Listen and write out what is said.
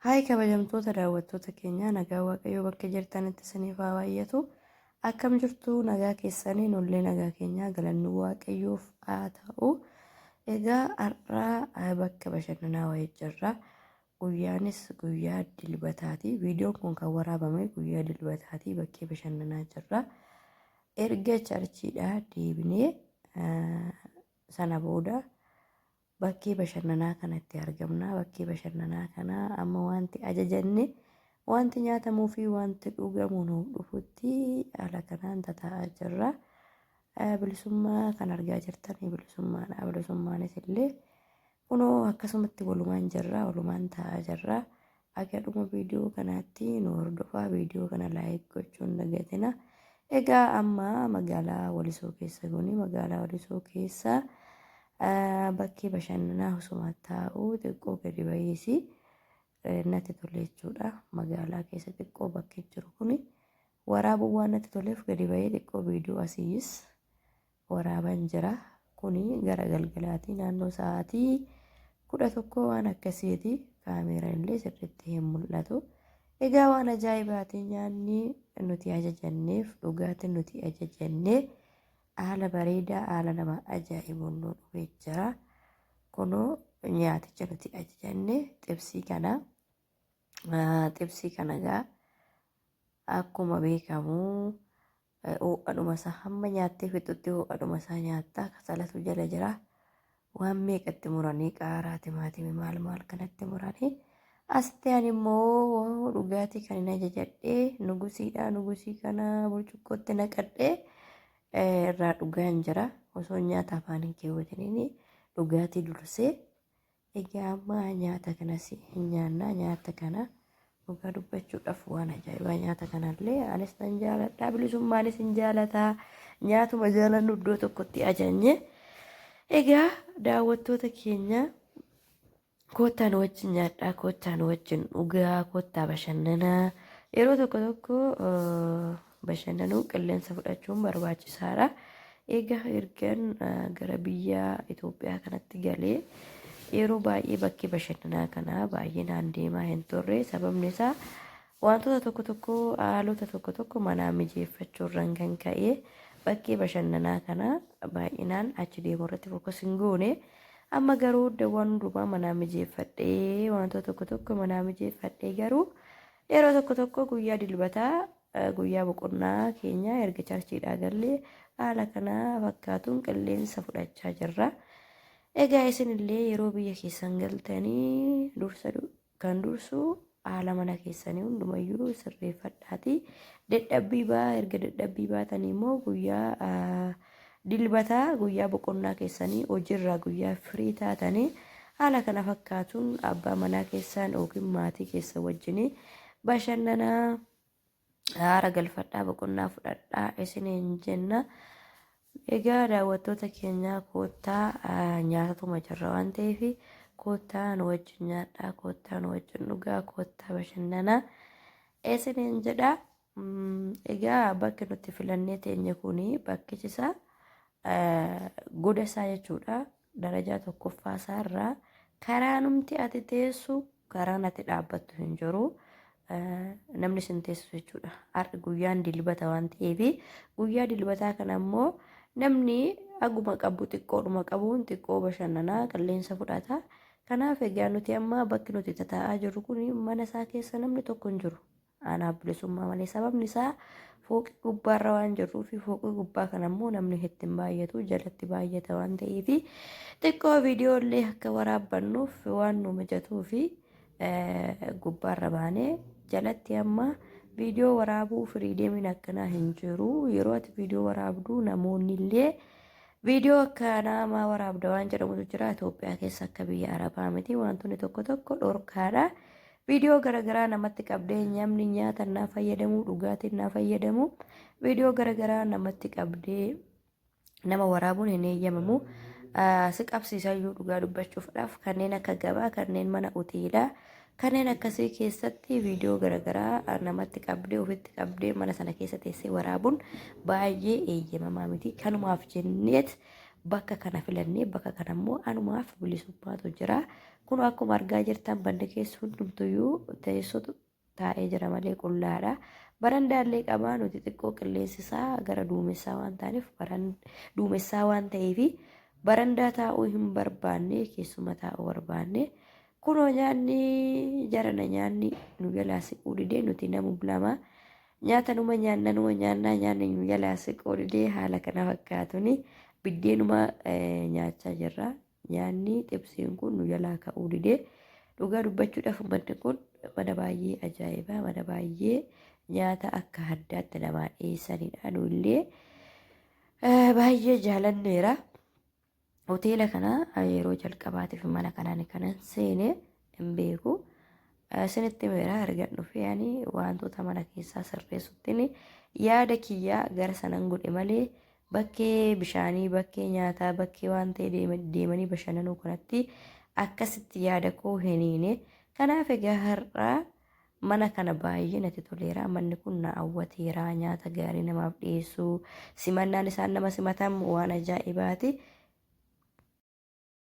Haay kabajamtoota daawwattoota keenyaa nagaa waaqayyoo bakka jirtanitti isiniif haa baay'atu. Akkam jirtu nagaa keessaniin ollee nagaa keenyaa galanni waaqayyoof haa ta'u. Egaa har'aa bakka bashannanaa wayii jirra. Guyyaanis guyyaa dilbataati. Viidiyoon kun kan waraabame guyyaa dilbataati bakkee bashannanaa jirra. Erga charchiidhaa deebinee sana booda bakkee bashannanaa kanatti argamna. Bakkee bashannanaa kana amma wanti ajajanne wanti nyaatamuu fi wanti dhugamuu nuuf dhufutti haala kanaan taa'aa jirra. Bilisummaa kan argaa jirtan bilisummaadha. Bilisummaanis illee kunoo akkasumatti walumaan jirra. Walumaan taa'aa jirra. Akka dhuma viidiyoo kanaatti nu hordofaa. Viidiyoo kana laayik gochuun dagatina. Egaa amma magaalaa Walisoo keessa kuni magaalaa Walisoo keessa bakkee bashannanaa osuma taa'uu xiqqoo gadi bahiisi natti tole jechuudha. Magaalaa keessa xiqqoo bakkee jiru kuni waraabuun waan natti toleef gadi bahee xiqqoo viidiyoo asiis waraaban jira. Kuni gara galgalaati naannoo sa'aatii 11 waan akkasiiti. Kaameeraan illee sirriitti hin mul'atu. Egaa waan ajaa'ibaati nyaanni nuti ajajanneef dhugaatiin nuti ajajannee haala bareedaa haala nama ajaa'ibuun nu dhufee jira. Kunoo nyaaticha nuti ajajanne xibsii kana egaa akkuma beekamu ho'adhuma isaa hamma nyaattee fixutti ho'adhuma isaa nyaattaa kasalatu jala jira. Waan meeqatti muranii qaaraa timaatimii maal kanatti muranii asitti ani immoo dhugaatii kan hin ajajadhee nugusiidha. Nugusii kana burcuqqootti naqadhee irraa dhugaan jira. Osoo nyaata afaan hin keewwatiniin dhugaatii dursee egaa amma nyaata kanas hin nyaannaa. Nyaata kana dhugaa dubbachuudhaaf waan ajaa'ibaa nyaata kanallee anis nan jaaladha. Bilisummaanis hin jaalataa. Nyaatuma jaalannu iddoo tokkotti ajajne. Egaa daawwattoota keenya koottaan wajjin nyaadhaa, koottaan wajjin dhugaa, koottaa bashannanaa. Yeroo tokko bashannanuu qilleensa fudhachuun barbaachisaadha. Egaa ergan gara biyya Itoophiyaa kanatti galee yeroo baay'ee bakkee bashannanaa kana baay'inaan deemaa hin turre. Sababni isaa wantoota tokko haalota tokko manaa mijeeffachuurraan kan ka'e bakkee bashannanaa kana baay'inaan achi deemuu irratti fokus hin goone. Amma garuu waan hundumaa manaa mijeeffadhee wantoota tokko manaa mijeeffadhee garuu yeroo tokko guyyaa dilbataa guyyaa boqonnaa keenya erga charchiidhaa gallee haala kana fakkaatuun qilleensa fudhachaa jirra. Egaa isinillee yeroo biyya keessan galtanii kan dursu haala mana keessanii hundumayyuu sirreeffadhaati. Dadhabbii erga dadhabbii baatanii immoo guyyaa dilbataa guyyaa boqonnaa keessanii hojiirraa guyyaa firii taatanii haala kana fakkaatuun abbaa manaa keessaan yookiin maatii keessa wajjin bashannanaa haara galfadhaa boqonnaa fudhadhaa isiniin jenna. Egaa daawwattoota keenyaa koottaa nyaatatuma jirra waan ta'eef koottaa nu wajjin nyaadhaa, koottaa nu wajjin dhugaa, koottaa bashannanaa isiniin jedha. Egaa bakki nuti filannee teenye kuni bakkichisaa goda isaa jechuudha. Darajaa tokkoffaa isaarraa karaa numti ati teessu karaan ati dhaabbattu hin jiru. Namni sin teessu jechuudha. Har'a guyyaan dilbata waan ta'eef guyyaa dilbataa kana immoo namni aguma qabu xiqqoodhuma qabuun xiqqoo bashannanaa qilleensa fudhata. Kanaaf egaa nuti amma bakki nuti taa'aa jirru kun mana isaa keessa namni tokko hin jiru. Anaaf bilisummaa malee sababni isaa fooqii gubbaarra waan jirruu fi fooqii gubbaa kana immoo namni ittiin baay'atu jalatti baay'ata waan ta'eef xiqqoo viidiyoo illee akka waraabbannuuf waan nu mijatuu fi gubbaarra baanee jalatti amma viidiyoo waraabuu firiideemiin akkanaa hin jiru. Yeroo ati viidiyoo waraabdu namoonni illee viidiyoo akka nama waraabda waan jedhamutu jira. Itoophiyaa keessa akka biyya Arabaa miti wantoonni tokko dhorkaadha. Viidiyoo garagaraa namatti qabdee namni nyaata naa fayyadamu dhugaatiin naa fayyadamu viidiyoo garagaraa namatti qabdee nama waraabuun hin eeyyamamu. Si qabsiisayyuu dhugaa dubbachuudhaaf kanneen akka gabaa, kanneen mana hoteelaa, kanneen akkasii keessatti viidiyoo garagaraa namatti qabdee ofitti qabdee mana sana keessa teessee waraabuun baay'ee eeyyamamaa miti. Kanumaaf jenneet bakka kana filannee bakka kana immoo anumaaf bilisummaatu jira. Kun akkuma argaa jirtan banda keessa hundumtuyyuu teessotu taa'ee jira malee qullaadha. Barandaallee qabaa nuti xiqqoo qilleensi isaa gara duumessaa waan taaneef duumessaa waan ta'eef barandaa taa'uu hin barbaanne keessuma taa'uu barbaanne. Kunoo nyaanni jarana nyaanni nu jalaa siquu didee nuti namu lama nyaata numa nyaannaa nyaanni nu jalaa siquu didee haala kana fakkaatuni biddeenuma nyaachaa jirra. Nyaanni xibsiin kun nu jalaa ka'uu didee dhugaa dubbachuudhaaf manni kun mana baay'ee ajaa'ibaa mana baay'ee nyaata akka addaatti namaa dhiyeessanidha. Nullee baay'ee jaalanneera. Hoteela kana yeroo jalqabaatiif mana kanaan kanan seene hin beeku. Isinitti meera argan dhufe yaani wantoota mana keessaa sirreessutti yaada kiyyaa gara sanan godhe malee bakkee bishaanii bakkee nyaataa bakkee waan ta'e deemanii bashannanuu kanatti akkasitti yaada koo hiniine. Kanaaf egaa har'aa mana kana baay'ee natti toleera. Manni kun na hawwateera nyaata gaarii namaaf dhiyeessu simannaan isaan nama simatan waan ajaa'ibaati.